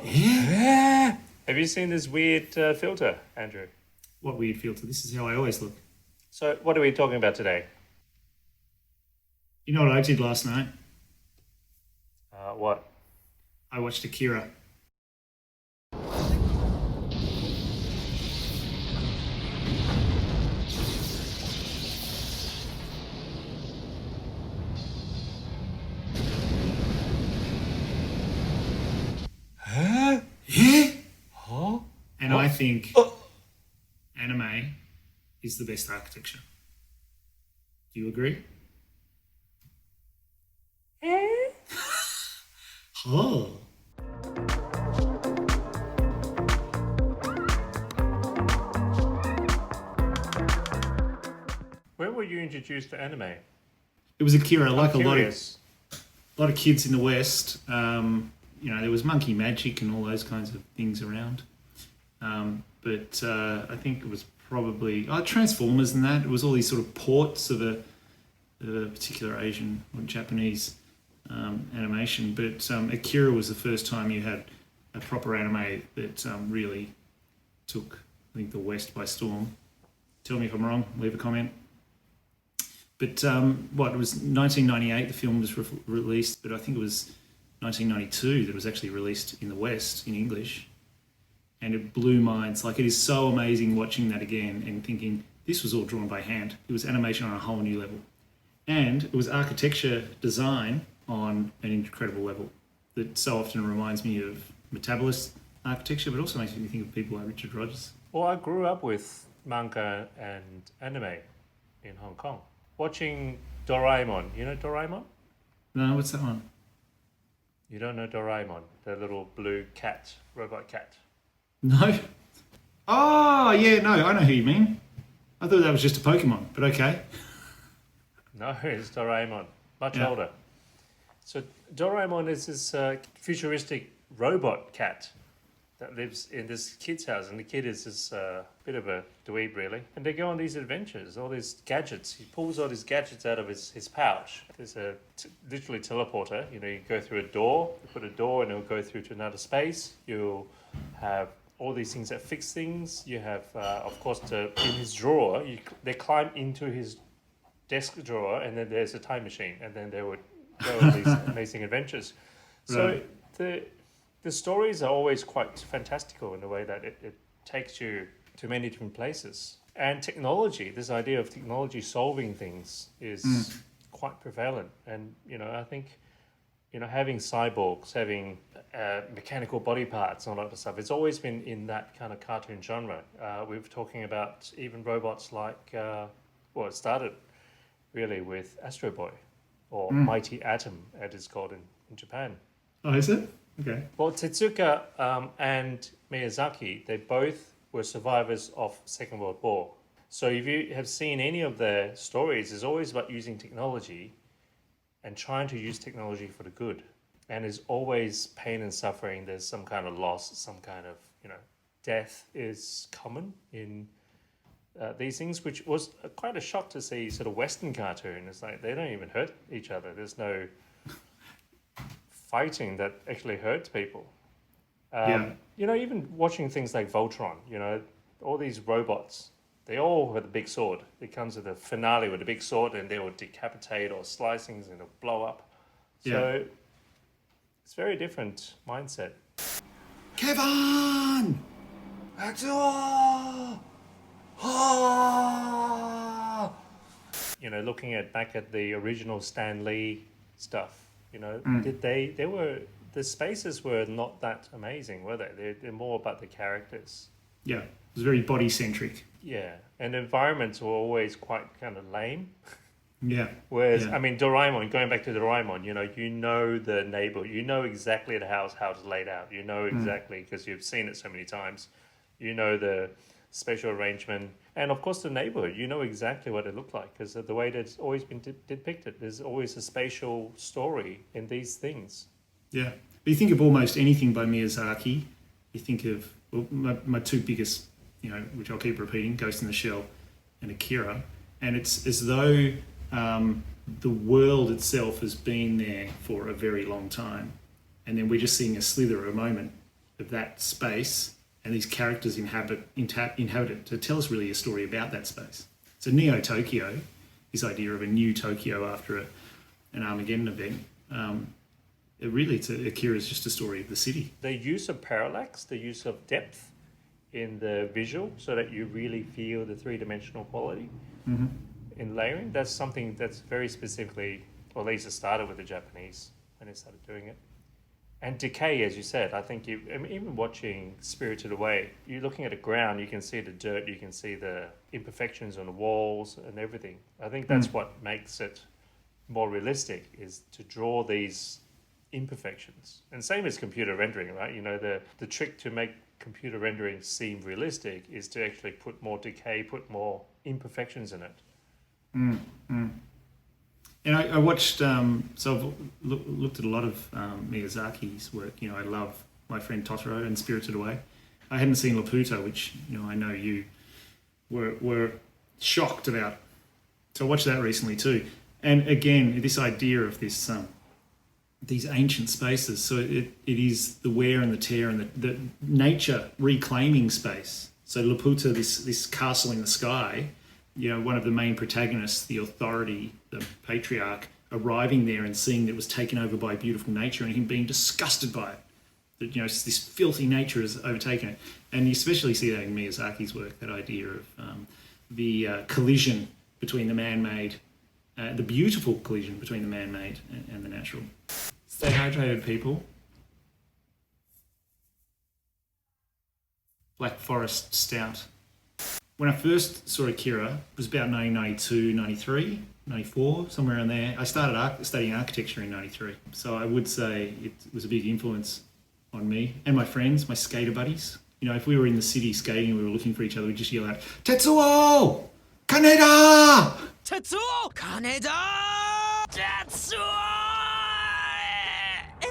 Yeah. Have you seen this weird filter, Andrew? What weird filter? This is how I always look. So what are we talking about today? You know what I did last night? What? I watched Akira. Huh? Yeah? Huh? And I think anime is the best architecture. Do you agree? Oh. When were you introduced to anime? It was Akira, like a Curious. lot of kids in the West. There was Monkey Magic and all those kinds of things around. But I think it was probably Transformers and that. It was all these sort of ports of a particular Asian or Japanese animation. But Akira was the first time you had a proper anime that really took, I think, the West by storm. Tell me if I'm wrong. Leave a comment. But it was 1998 the film was released, but I think it was 1992 that it was actually released in the West in English. And it blew minds. Like, it is so amazing watching that again and thinking this was all drawn by hand. It was animation on a whole new level. And it was architecture design on an incredible level that so often reminds me of Metabolist architecture, but also makes me think of people like Richard Rogers. Well, I grew up with manga and anime in Hong Kong. Watching Doraemon. You know Doraemon? No, what's that one? You don't know Doraemon, the little blue cat, robot cat. No. Oh, yeah, no, I know who you mean. I thought that was just a Pokemon, but okay. No, it's Doraemon, much Yeah. older. So Doraemon is this futuristic robot cat that lives in this kid's house, and the kid is this bit of a dweeb, really. And they go on these adventures, all these gadgets. He pulls all these gadgets out of his pouch. There's a literally teleporter. You go through a door, you put a door, and it'll go through to another space. You'll have all these things that fix things. You have, of course, in his drawer, they climb into his desk drawer, and then there's a time machine, and then they would go on these amazing adventures. So the stories are always quite fantastical in the way that it takes you to many different places. And technology, this idea of technology solving things is quite prevalent. And, I think, having cyborgs, having mechanical body parts and all that stuff, it's always been in that kind of cartoon genre. We were talking about even robots like, it started really with Astro Boy, or Mighty Atom, as it's called in Japan. Oh, is it? Okay. Well, Tezuka and Miyazaki, they both were survivors of Second World War. So if you have seen any of their stories, it's always about using technology and trying to use technology for the good. And there's always pain and suffering. There's some kind of loss, some kind of, death is common in these things, which was quite a shock to see sort of Western cartoon. It's like they don't even hurt each other. There's no fighting that actually hurts people. Even watching things like Voltron, all these robots, they all have a big sword. It comes to the finale with a big sword, and they will decapitate or slice things and it'll blow up. So it's a very different mindset. Kevin! Actor! Looking back at the original Stan Lee stuff, the spaces were not that amazing, were they? They're more about the characters. Yeah, it was very body-centric. Yeah, and the environments were always quite kind of lame. Yeah. Whereas, Doraemon, going back to Doraemon, the neighborhood, exactly the house, how it's laid out. Exactly, because you've seen it so many times. The spatial arrangement. And, of course, the neighborhood, exactly what it looked like, because the way that it's always been depicted, there's always a spatial story in these things. Yeah. But you think of almost anything by Miyazaki, you think of my two biggest, which I'll keep repeating, Ghost in the Shell and Akira. And it's as though the world itself has been there for a very long time. And then we're just seeing a slither of a moment of that space, and these characters inhabit it to tell us really a story about that space. So Neo Tokyo, this idea of a new Tokyo after an Armageddon event, Akira is just a story of the city. The use of parallax, the use of depth in the visual, so that you really feel the three-dimensional quality in layering, that's something that's very specifically, or at least it started with the Japanese when they started doing it. And decay, as you said, I think even watching Spirited Away, you're looking at the ground, you can see the dirt, you can see the imperfections on the walls and everything. I think that's what makes it more realistic, is to draw these imperfections. And same as computer rendering, right? You know, the trick to make computer rendering seem realistic is to actually put more decay, put more imperfections in it. And I watched, so I've looked at a lot of Miyazaki's work. You know, I love My Friend Totoro and Spirited Away. I hadn't seen Laputa, which, you know, I know you were shocked about. So I watched that recently too. And again, this idea of this these ancient spaces. So it is the wear and the tear and the nature reclaiming space. So Laputa, this castle in the sky, you know, one of the main protagonists, the authority, the patriarch, arriving there and seeing that it was taken over by beautiful nature and him being disgusted by it. That, you know, this filthy nature has overtaken it. And you especially see that in Miyazaki's work, that idea of the collision between the man-made, the beautiful collision between the man-made and the natural. Stay hydrated, people. Black Forest Stout. When I first saw Akira, it was about 1992, 93, 94, somewhere around there. I started studying architecture in 93. So I would say it was a big influence on me and my friends, my skater buddies. You know, if we were in the city skating and we were looking for each other, we'd just yell out, "Tetsuo! Kaneda! Tetsuo! Kaneda! Tetsuo!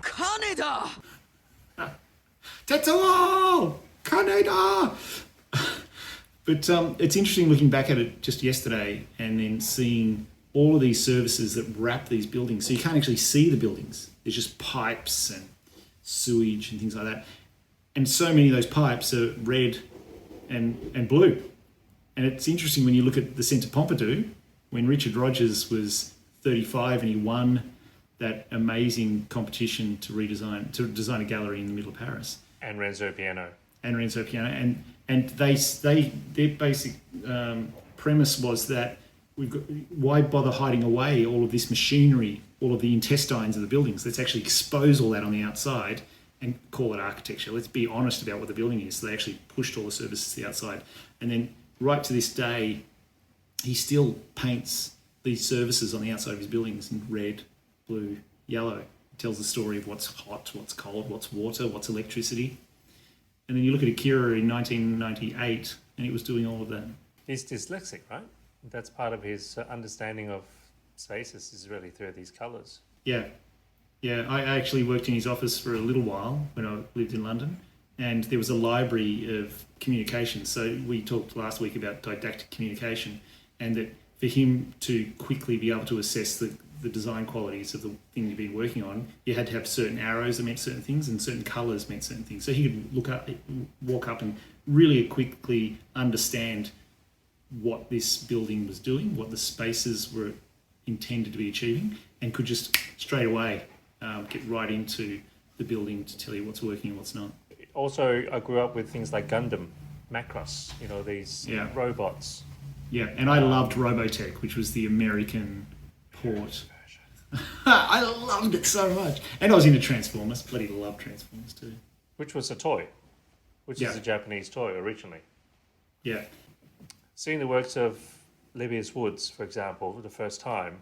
Kaneda! Tetsuo! Kaneda!" But it's interesting looking back at it just yesterday and then seeing all of these services that wrap these buildings. So you can't actually see the buildings. There's just pipes and sewage and things like that. And so many of those pipes are red and blue. And it's interesting when you look at the Centre Pompidou, when Richard Rogers was 35 and he won that amazing competition to design a gallery in the middle of Paris. And Renzo Piano. And their basic premise was that why bother hiding away all of this machinery, all of the intestines of the buildings? Let's actually expose all that on the outside and call it architecture. Let's be honest about what the building is. So they actually pushed all the services to the outside. And then right to this day, he still paints these services on the outside of his buildings in red, blue, yellow. It tells the story of what's hot, what's cold, what's water, what's electricity. And then you look at Akira in 1998, and he was doing all of that. He's dyslexic, right? That's part of his understanding of spaces is really through these colours. Yeah. I actually worked in his office for a little while when I lived in London, and there was a library of communication. So we talked last week about didactic communication, and that for him to quickly be able to assess the design qualities of the thing you've been working on, you had to have certain arrows that meant certain things and certain colours meant certain things. So he could walk up and really quickly understand what this building was doing, what the spaces were intended to be achieving, and could just straight away get right into the building to tell you what's working and what's not. Also, I grew up with things like Gundam, Macross, you know, these robots. Yeah, and I loved Robotech, which was the American port. I loved it so much. And I was into Transformers. Bloody loved Transformers too. Which was a toy. Which is a Japanese toy originally. Yeah. Seeing the works of Livius Woods, for example, for the first time,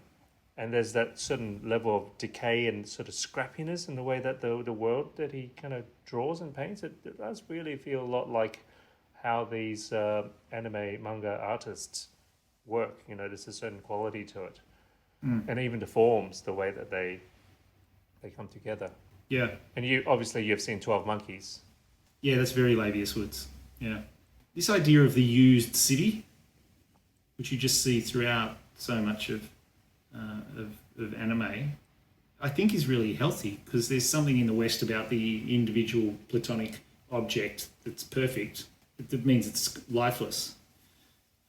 and there's that certain level of decay and sort of scrappiness in the way that the world that he kind of draws and paints, it does really feel a lot like how these anime manga artists work. You know, there's a certain quality to it. And even the forms, the way that they come together. Yeah. And you've seen 12 Monkeys. Yeah, that's very Livius Woods. Yeah. This idea of the used city, which you just see throughout so much of anime, I think is really healthy, because there's something in the West about the individual platonic object that's perfect, it means it's lifeless.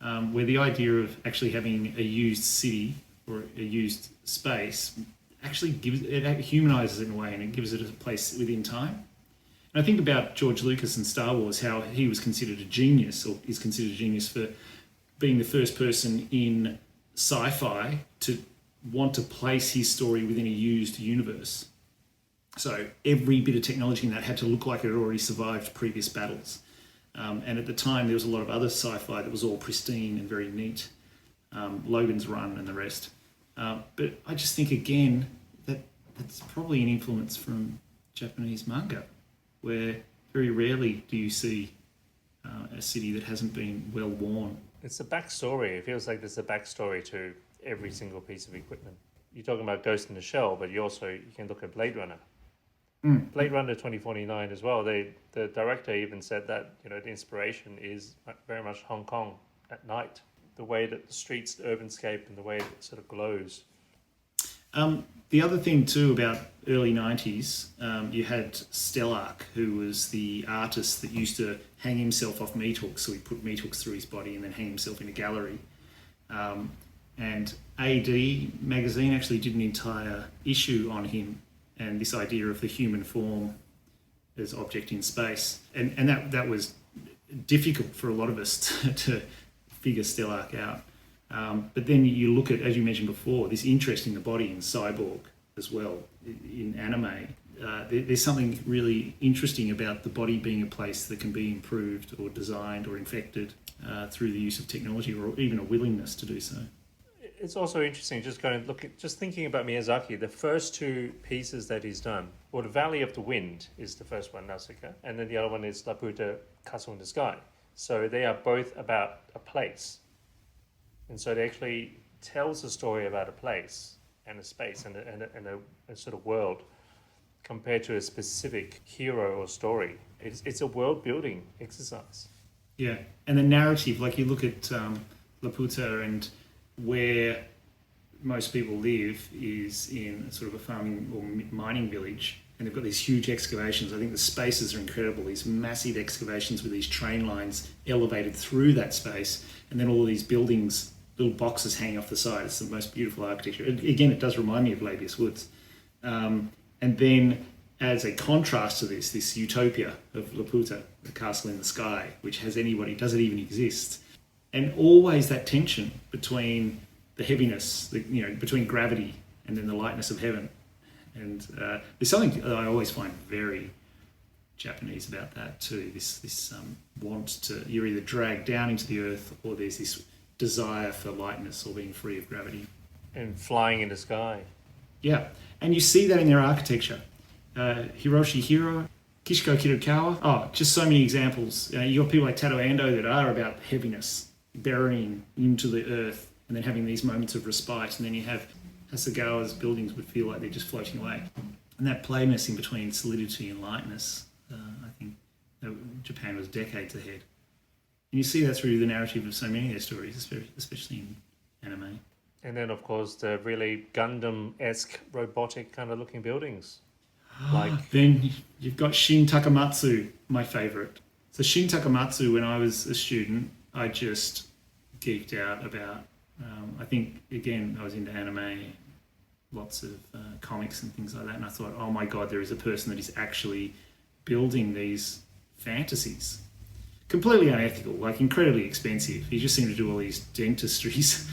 Where the idea of actually having a used city or a used space actually humanizes it in a way, and it gives it a place within time. And I think about George Lucas and Star Wars, how he was considered a genius, or is considered a genius, for being the first person in sci-fi to want to place his story within a used universe. So every bit of technology in that had to look like it had already survived previous battles. And at the time, there was a lot of other sci-fi that was all pristine and very neat. Logan's Run and the rest. But I just think, again, that's probably an influence from Japanese manga, where very rarely do you see a city that hasn't been well worn. It's a backstory. It feels like there's a backstory to every single piece of equipment. You're talking about Ghost in the Shell, but you can look at Blade Runner. Blade Runner 2049 as well. The director even said that the inspiration is very much Hong Kong at night. The way that the streets, the urbanscape, and the way it sort of glows. The other thing too about early 90s, you had Stellark, who was the artist that used to hang himself off meat hooks. So he put meat hooks through his body and then hang himself in a gallery. And AD magazine actually did an entire issue on him and this idea of the human form as object in space. And that was difficult for a lot of us to figure Stellark out. But then you look at, as you mentioned before, this interest in the body in Cyborg as well, in anime. There's something really interesting about the body being a place that can be improved or designed or infected through the use of technology, or even a willingness to do so. It's also interesting just thinking about Miyazaki, the first two pieces that he's done. Well, The Valley of the Wind is the first one, Nausicaa, and then the other one is Laputa, Castle in the Sky. So they are both about a place. And so it actually tells a story about a place and a space and a sort of world compared to a specific hero or story. It's a world-building exercise. Yeah, and the narrative, like you look at Laputa, and where most people live is in sort of a farming or mining village, and they've got these huge excavations. I think the spaces are incredible, these massive excavations with these train lines elevated through that space, and then all of these buildings, little boxes hanging off the side. It's the most beautiful architecture. Again, it does remind me of Labius Woods. And then as a contrast to this utopia of Laputa, the castle in the sky, which does it even exist? And always that tension between the heaviness, between gravity and then the lightness of heaven. And there's something that I always find very Japanese about that too. This want to, you're either dragged down into the earth, or there's this desire for lightness or being free of gravity. And flying in the sky. Yeah, and you see that in their architecture. Hiroshi Hiro, Kishiko Kirukawa, just so many examples. You got people like Tado Ando that are about heaviness, burying into the earth, and then having these moments of respite. And then you have Hasegawa's buildings would feel like they're just floating away. And that plainness in between solidity and lightness, I think Japan was decades ahead. And you see that through the narrative of so many of their stories, especially in anime. And then, of course, the really Gundam-esque, robotic kind of looking buildings. Then you've got Shintakamatsu, my favourite. So Shintakamatsu, when I was a student, I just geeked out about, I think, again, I was into anime, lots of comics and things like that, and I thought, oh my God, there is a person that is actually building these fantasies. Completely unethical, like incredibly expensive. He just seemed to do all these dentistries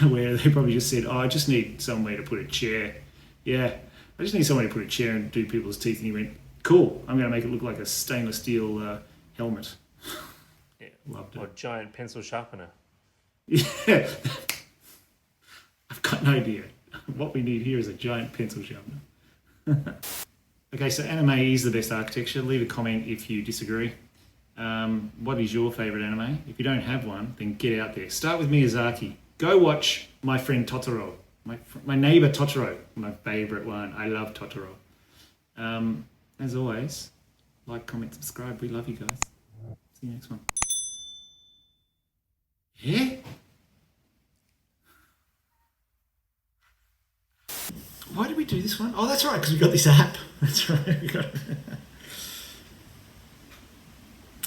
where they probably just said, oh, I just need somewhere to put a chair. Yeah, I just need somewhere to put a chair and do people's teeth. And he went, cool, I'm going to make it look like a stainless steel helmet. Yeah. Loved it. Or a giant pencil sharpener. Yeah. I've got no idea. What we need here is a giant pencil sharpener. Okay, so anime is the best architecture. Leave a comment if you disagree. What is your favourite anime? If you don't have one, then get out there. Start with Miyazaki. Go watch My Friend Totoro. My neighbour Totoro, my favourite one. I love Totoro. As always, like, comment, subscribe. We love you guys. See you next one. Yeah? Why did we do this one? Oh, that's right, because we got this app. That's right. We got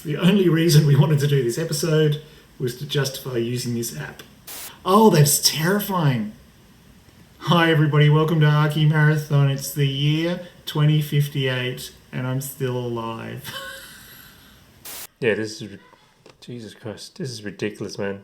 The only reason we wanted to do this episode was to justify using this app. Oh, that's terrifying. Hi everybody, welcome to Archimarathon. It's the year 2058 and I'm still alive. Yeah, this is... Jesus Christ, this is ridiculous, man.